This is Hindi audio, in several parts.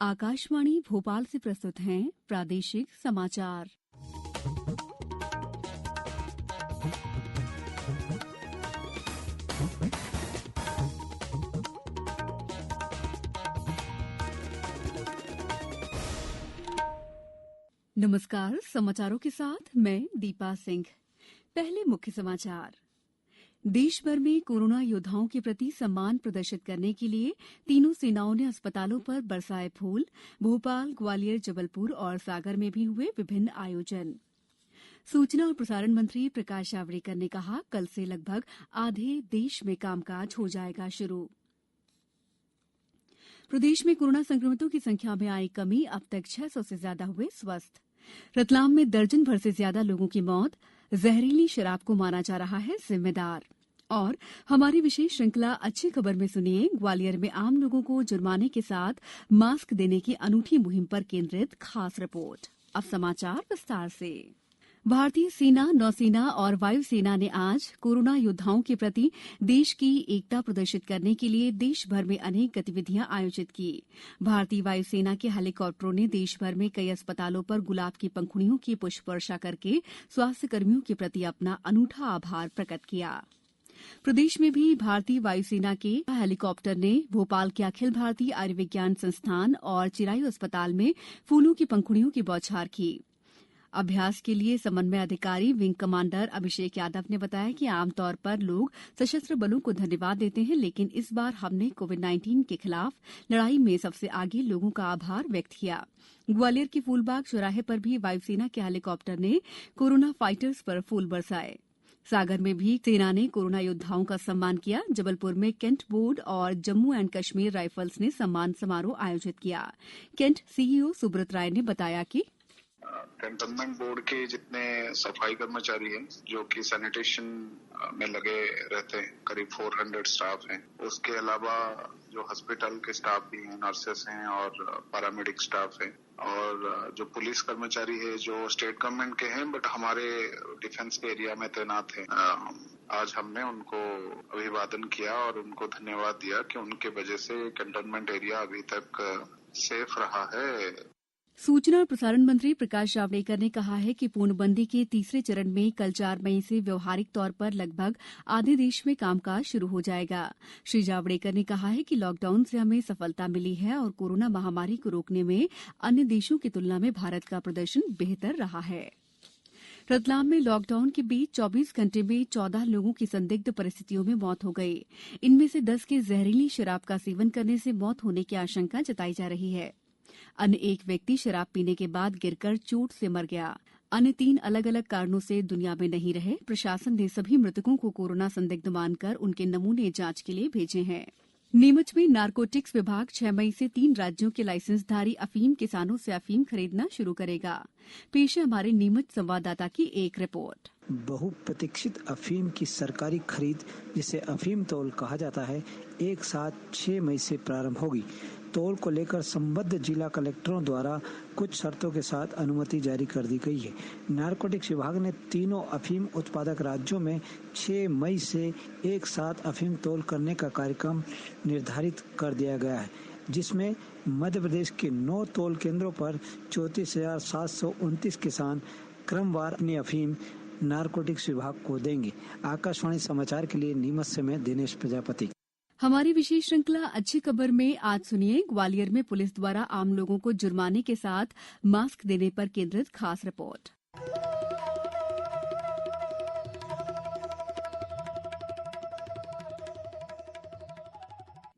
आकाशवाणी भोपाल से प्रस्तुत हैं प्रादेशिक समाचार। नमस्कार, समाचारों के साथ मैं दीपा सिंह। पहले मुख्य समाचार। देश भर में कोरोना योद्धाओं के प्रति सम्मान प्रदर्शित करने के लिए तीनों सेनाओं ने अस्पतालों पर बरसाए फूल। भोपाल, ग्वालियर, जबलपुर और सागर में भी हुए विभिन्न आयोजन। सूचना और प्रसारण मंत्री प्रकाश जावड़ेकर ने कहा, कल से लगभग आधे देश में कामकाज हो जाएगा शुरू। प्रदेश में कोरोना संक्रमितों की संख्या में आई कमी, अब तक 600 से ज्यादा हुए स्वस्थ। रतलाम में दर्जन भर से ज्यादा लोगों की मौत, जहरीली शराब को माना जा रहा है जिम्मेदार। और हमारी विशेष श्रृंखला अच्छी खबर में सुनिए, ग्वालियर में आम लोगों को जुर्माने के साथ मास्क देने की अनूठी मुहिम पर केंद्रित खास रिपोर्ट। अब समाचार विस्तार से। भारतीय सेना, नौसेना और वायुसेना ने आज कोरोना योद्धाओं के प्रति देश की एकता प्रदर्शित करने के लिए देश भर में अनेक गतिविधियां आयोजित की। भारतीय वायुसेना के हेलीकॉप्टरों ने देश भर में कई अस्पतालों पर गुलाब की पंखुड़ियों की पुष्प वर्षा करके स्वास्थ्य कर्मियों के प्रति अपना अनूठा आभार प्रकट किया। प्रदेश में भी भारतीय वायुसेना के हेलीकॉप्टर ने भोपाल के अखिल भारतीय आयुर्विज्ञान संस्थान और चिरायु अस्पताल में फूलों की पंखुड़ियों की बौछार की। अभ्यास के लिए समन्वय अधिकारी विंग कमांडर अभिषेक यादव ने बताया कि आमतौर पर लोग सशस्त्र बलों को धन्यवाद देते हैं, लेकिन इस बार हमने कोविड-19 के खिलाफ लड़ाई में सबसे आगे लोगों का आभार व्यक्त किया। ग्वालियर के फूलबाग चौराहे पर भी वायुसेना के हेलीकॉप्टर ने कोरोना फाइटर्स पर फूल बरसाए। सागर में भी सेना ने कोरोना योद्धाओं का सम्मान किया। जबलपुर में केंट बोर्ड और जम्मू एंड कश्मीर राइफल्स ने सम्मान समारोह आयोजित किया। केंट सीईओ सुब्रत राय ने बताया कि कैंटोनमेंट बोर्ड के जितने सफाई कर्मचारी हैं जो कि सैनिटेशन में लगे रहते हैं, करीब 400 स्टाफ हैं। उसके अलावा जो हॉस्पिटल के स्टाफ भी हैं, नर्सेस हैं और पैरामेडिक स्टाफ हैं, और जो पुलिस कर्मचारी है जो स्टेट गवर्नमेंट के हैं बट हमारे डिफेंस के एरिया में तैनात हैं। आज हमने उनको अभिवादन किया और उनको धन्यवाद दिया कि उनके वजह से कैंटोनमेंट एरिया अभी तक सेफ रहा है। सूचना और प्रसारण मंत्री प्रकाश जावड़ेकर ने कहा है कि पूर्णबंदी के तीसरे चरण में कल 4 मई से व्यवहारिक तौर पर लगभग आधे देश में कामकाज शुरू हो जाएगा। श्री जावड़ेकर ने कहा है कि लॉकडाउन से हमें सफलता मिली है और कोरोना महामारी को रोकने में अन्य देशों की तुलना में भारत का प्रदर्शन बेहतर रहा है। रतलाम में लॉकडाउन के बीच 24 घंटे में 14 लोगों की संदिग्ध परिस्थितियों में मौत हो गई। इनमें से 10 के जहरीली शराब का सेवन करने से मौत होने की आशंका जताई जा रही है। अन्य एक व्यक्ति शराब पीने के बाद गिरकर चोट से मर गया। अन्य 3 अलग अलग कारणों से दुनिया में नहीं रहे। प्रशासन ने सभी मृतकों को कोरोना संदिग्ध मानकर उनके नमूने जांच के लिए भेजे हैं। नीमच में नारकोटिक्स विभाग 6 मई से 3 राज्यों के लाइसेंसधारी अफीम किसानों से अफीम खरीदना शुरू करेगा। पेश है हमारे नीमच संवाददाता की एक रिपोर्ट। बहुप्रतीक्षित अफीम की सरकारी खरीद, जिसे अफीम तौल कहा जाता है, एक साथ 6 मई से प्रारंभ होगी। तौल को लेकर संबद्ध जिला कलेक्टरों द्वारा कुछ शर्तों के साथ अनुमति जारी कर दी गई है। नारकोटिक्स विभाग ने तीनों अफीम उत्पादक राज्यों में 6 मई से एक साथ अफीम तौल करने का कार्यक्रम निर्धारित कर दिया गया है, जिसमें मध्य प्रदेश के 9 तौल केंद्रों पर 34,729 किसान क्रमवार अपनी अफीम नारकोटिक्स विभाग को देंगे। आकाशवाणी समाचार के लिए नीमच से मैं दिनेश प्रजापति। हमारी विशेष श्रृंखला अच्छी खबर में आज सुनिए, ग्वालियर में पुलिस द्वारा आम लोगों को जुर्माने के साथ मास्क देने पर केंद्रित खास रिपोर्ट।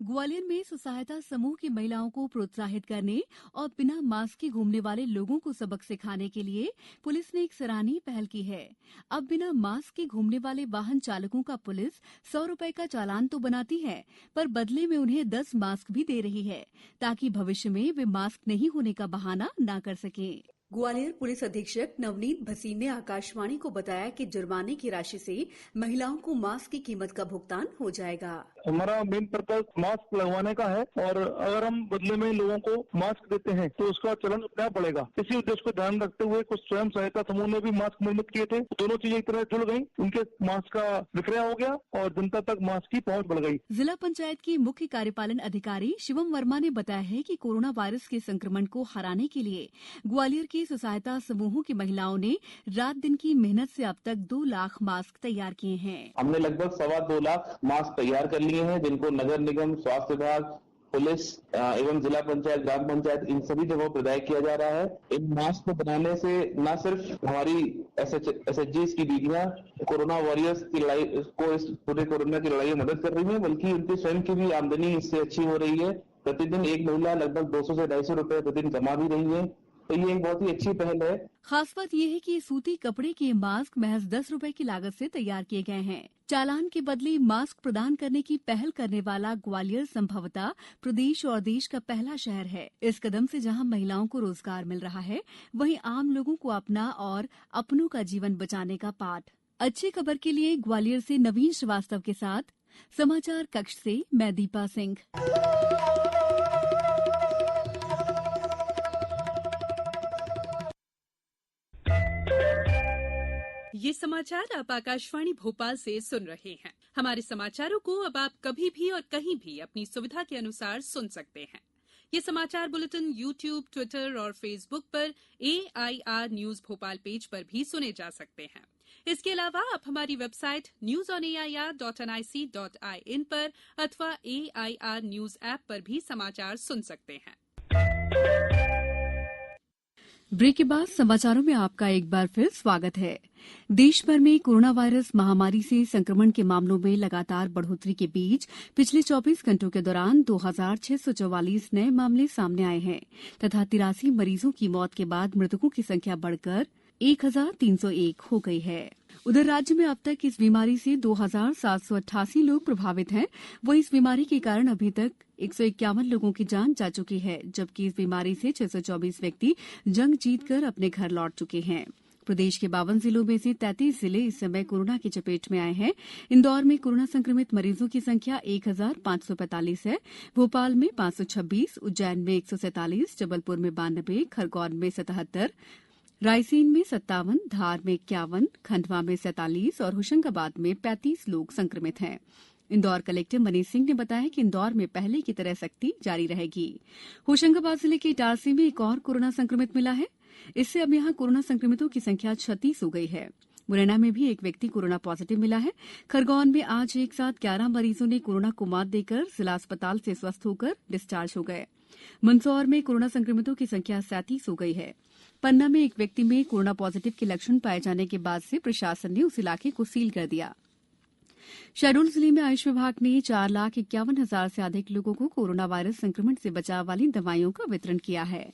ग्वालियर में स्वसहायता समूह की महिलाओं को प्रोत्साहित करने और बिना मास्क के घूमने वाले लोगों को सबक सिखाने के लिए पुलिस ने एक सराहनीय पहल की है। अब बिना मास्क के घूमने वाले वाहन चालकों का पुलिस 100 रुपए का चालान तो बनाती है, पर बदले में उन्हें 10 मास्क भी दे रही है, ताकि भविष्य में वे मास्क नहीं होने का बहाना न कर सकें। ग्वालियर पुलिस अधीक्षक नवनीत भसीन ने आकाशवाणी को बताया कि जुर्माने की राशि से महिलाओं को मास्क की कीमत का भुगतान हो जाएगा। हमारा मेन पर्पज मास्क लगवाने का है और अगर हम बदले में लोगों को मास्क देते हैं तो उसका चलन अपने आप बढ़ेगा। इसी उद्देश्य को ध्यान रखते हुए कुछ स्वयं सहायता समूह ने भी मास्क निर्मित किए थे। दोनों चीजें एक तरह जुड़ गई, उनके मास्क का विक्रय हो गया और जनता तक मास्क की पहुंच बढ़ गई। जिला पंचायत के मुख्य कार्यपालन अधिकारी शिवम वर्मा ने बताया है कि कोरोना वायरस के संक्रमण को हराने के लिए ग्वालियर के स्वसहायता समूहों की महिलाओं ने रात दिन की मेहनत से अब तक 2 लाख मास्क तैयार किए हैं। हमने लगभग 2.25 लाख मास्क तैयार कर लिए हैं, जिनको नगर निगम, स्वास्थ्य विभाग, पुलिस एवं जिला पंचायत, ग्राम पंचायत, इन सभी जगहों पर प्रदाय किया जा रहा है। इन मास्क को बनाने से न सिर्फ हमारी एसएचजीज की दीदियां कोरोना वॉरियर्स की लड़ाई को, इस पूरे कोरोना की लड़ाई में मदद कर रही है, बल्कि उनकी स्वयं की भी आमदनी इससे अच्छी हो रही है। प्रतिदिन एक महिला लगभग 200 से 250 रुपए प्रतिदिन कमा भी रही है, तो ये एक बहुत ही अच्छी पहल है। खास बात यह है कि सूती कपड़े के मास्क महज 10 रुपए की लागत से तैयार किए गए हैं। चालान के बदले मास्क प्रदान करने की पहल करने वाला ग्वालियर संभवतः प्रदेश और देश का पहला शहर है। इस कदम से जहां महिलाओं को रोजगार मिल रहा है, वहीं आम लोगों को अपना और अपनों का जीवन बचाने का पाठ। अच्छी खबर के लिए ग्वालियर से नवीन श्रीवास्तव के साथ समाचार कक्ष से मैं दीपा सिंह। ये समाचार आप आकाशवाणी भोपाल से सुन रहे हैं। हमारे समाचारों को अब आप कभी भी और कहीं भी अपनी सुविधा के अनुसार सुन सकते हैं। ये समाचार बुलेटिन YouTube, ट्विटर और फेसबुक पर AIR न्यूज भोपाल पेज पर भी सुने जा सकते हैं। इसके अलावा आप हमारी वेबसाइट newsonair.nic.in पर अथवा AIR न्यूज ऐप पर भी समाचार सुन सकते हैं। ब्रेक के बाद समाचारों में आपका एक बार फिर स्वागत है। देश भर में कोरोना वायरस महामारी से संक्रमण के मामलों में लगातार बढ़ोतरी के बीच पिछले 24 घंटों के दौरान 2644 नए मामले सामने आए हैं तथा 83 मरीजों की मौत के बाद मृतकों की संख्या बढ़कर 1301 हो गई है। उधर राज्य में अब तक इस बीमारी से 2788 लोग प्रभावित हैं। वहीं इस बीमारी के कारण अभी तक 151 लोगों की जान जा चुकी है, जबकि इस बीमारी से 624 व्यक्ति जंग जीतकर अपने घर लौट चुके हैं। प्रदेश के 52 जिलों में से 33 जिले इस समय कोरोना की चपेट में आए हैं। इंदौर में कोरोना संक्रमित मरीजों की संख्या 1545 है, भोपाल में 526, उज्जैन में 147, जबलपुर में 92, खरगौन में 77, रायसेन में 57, धार में 51, खंडवा में 47 और होशंगाबाद में 35 लोग संक्रमित हैं। इंदौर कलेक्टर मनीष सिंह ने बताया कि इंदौर में पहले की तरह सख्ती जारी रहेगी। होशंगाबाद जिले के इटारसी में एक और कोरोना संक्रमित मिला है। इससे अब यहां कोरोना संक्रमितों की संख्या 36 हो गई है। मुरैना में भी एक व्यक्ति कोरोना पॉजिटिव मिला है। खरगौन में आज एक साथ 11 मरीजों ने कोरोना को मात देकर जिला अस्पताल से स्वस्थ होकर डिस्चार्ज हो गए। मंदसौर में कोरोना संक्रमितों की संख्या 37 हो गई है। पन्ना में एक व्यक्ति में कोरोना पॉजिटिव के लक्षण पाए जाने के बाद से प्रशासन ने उस इलाके को सील कर दिया। शहडोल जिले में आयुष विभाग ने 4,51,000 से अधिक लोगों को कोरोना वायरस संक्रमण से बचाव वाली दवाइयों का वितरण किया है।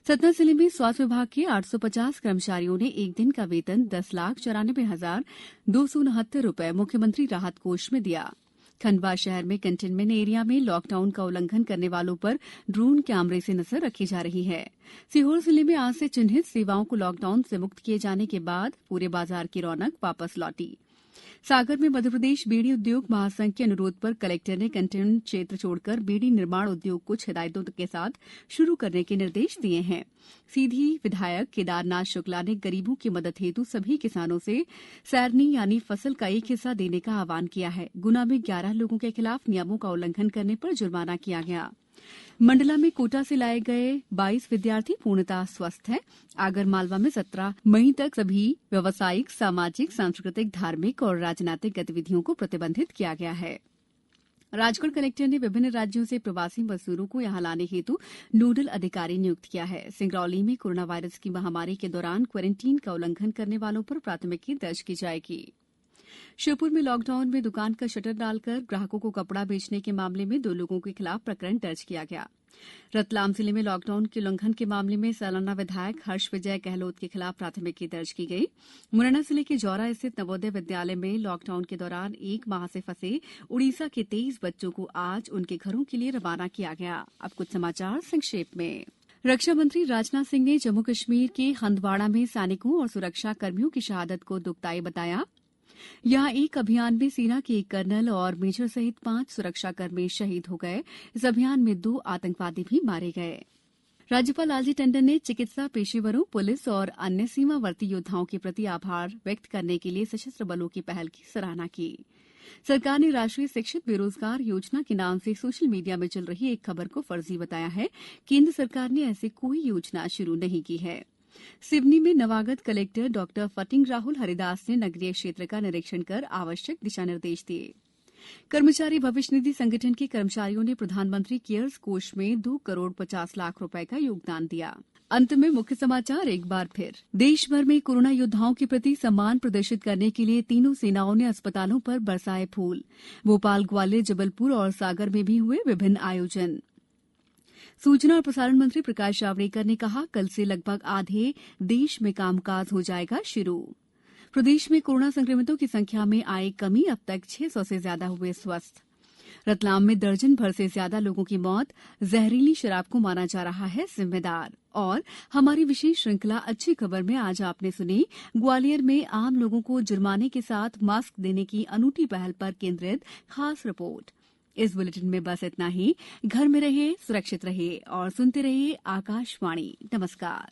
सतना जिले में स्वास्थ्य विभाग के 850 कर्मचारियों ने एक दिन का वेतन 10,94,269 रुपए मुख्यमंत्री राहत कोष में दिया। खंडवा शहर में कंटेनमेंट एरिया में लॉकडाउन का उल्लंघन करने वालों पर ड्रोन कैमरे से नजर रखी जा रही है। सीहोर जिले में आज से चिन्हित सेवाओं को लॉकडाउन से मुक्त किए जाने के बाद पूरे बाजार की रौनक वापस लौटी। सागर में मध्यप्रदेश बीड़ी उद्योग महासंघ के अनुरोध पर कलेक्टर ने कंटेनमेंट क्षेत्र छोड़कर बीड़ी निर्माण उद्योग कुछ हिदायतों के साथ शुरू करने के निर्देश दिए हैं। सीधी विधायक केदारनाथ शुक्ला ने गरीबों की मदद हेतु सभी किसानों से सैरनी यानी फसल का एक हिस्सा देने का आह्वान किया है। गुना में 11 लोगों के खिलाफ नियमों का उल्लंघन करने पर जुर्माना किया गया। मंडला में कोटा से लाए गए 22 विद्यार्थी पूर्णतः स्वस्थ हैं। आगर मालवा में 17 मई तक सभी व्यावसायिक, सामाजिक, सांस्कृतिक, धार्मिक और राजनीतिक गतिविधियों को प्रतिबंधित किया गया है। राजगढ़ कलेक्टर ने विभिन्न राज्यों से प्रवासी मजदूरों को यहां लाने हेतु नोडल अधिकारी नियुक्त किया है। सिंगरौली में कोरोना वायरस की महामारी के दौरान क्वारंटीन का उल्लंघन करने वालों पर प्राथमिकी दर्ज की जाएगी। श्योपुर में लॉकडाउन में दुकान का शटर डालकर ग्राहकों को कपड़ा बेचने के मामले में 2 लोगों के खिलाफ प्रकरण दर्ज किया गया। रतलाम जिले में लॉकडाउन के उल्लंघन के मामले में सैलाना विधायक हर्ष विजय गहलोत के खिलाफ प्राथमिकी दर्ज की गई। मुरैना जिले के जौरा स्थित नवोदय विद्यालय में लॉकडाउन के दौरान 1 माह से फंसे उड़ीसा के 23 बच्चों को आज उनके घरों के लिए रवाना किया गया। अब कुछ समाचार संक्षेप में। रक्षा मंत्री राजनाथ सिंह ने जम्मू कश्मीर के हंदवाड़ा में सैनिकों और सुरक्षा कर्मियों की शहादत को दुखदायी बताया। यहाँ एक अभियान में सेना के एक कर्नल और मेजर सहित 5 सुरक्षाकर्मी शहीद हो गए। इस अभियान में 2 आतंकवादी भी मारे गए। राज्यपाल लालजी टंडन ने चिकित्सा पेशेवरों, पुलिस और अन्य सीमावर्ती योद्धाओं के प्रति आभार व्यक्त करने के लिए सशस्त्र बलों की पहल की सराहना की। सरकार ने राष्ट्रीय शिक्षित बेरोजगार योजना के नाम से सोशल मीडिया में चल रही एक खबर को फर्जी बताया है। केंद्र सरकार ने ऐसी कोई योजना शुरू नहीं की है। सिवनी में नवागत कलेक्टर डॉक्टर फटिंग राहुल हरिदास ने नगरीय क्षेत्र का निरीक्षण कर आवश्यक दिशा निर्देश दिए। कर्मचारी भविष्य निधि संगठन के कर्मचारियों ने प्रधानमंत्री केयर्स कोष में 2 करोड़ 50 लाख रुपए का योगदान दिया। अंत में मुख्य समाचार एक बार फिर। देश भर में कोरोना योद्धाओं के प्रति सम्मान प्रदर्शित करने के लिए तीनों सेनाओं ने अस्पतालों पर बरसाए फूल। भोपाल, ग्वालियर, जबलपुर और सागर में भी हुए विभिन्न आयोजन। सूचना और प्रसारण मंत्री प्रकाश जावड़ेकर ने कहा, कल से लगभग आधे देश में कामकाज हो जाएगा शुरू। प्रदेश में कोरोना संक्रमितों की संख्या में आई कमी, अब तक 600 से ज्यादा हुए स्वस्थ। रतलाम में दर्जन भर से ज्यादा लोगों की मौत, जहरीली शराब को माना जा रहा है जिम्मेदार। और हमारी विशेष श्रृंखला अच्छी खबर में आज आपने सुनी, ग्वालियर में आम लोगों को जुर्माने के साथ मास्क देने की अनूठी पहल पर केंद्रित खास रिपोर्ट। इस बुलेटिन में बस इतना ही। घर में रहिए, सुरक्षित रहिए और सुनते रहिए आकाशवाणी। नमस्कार।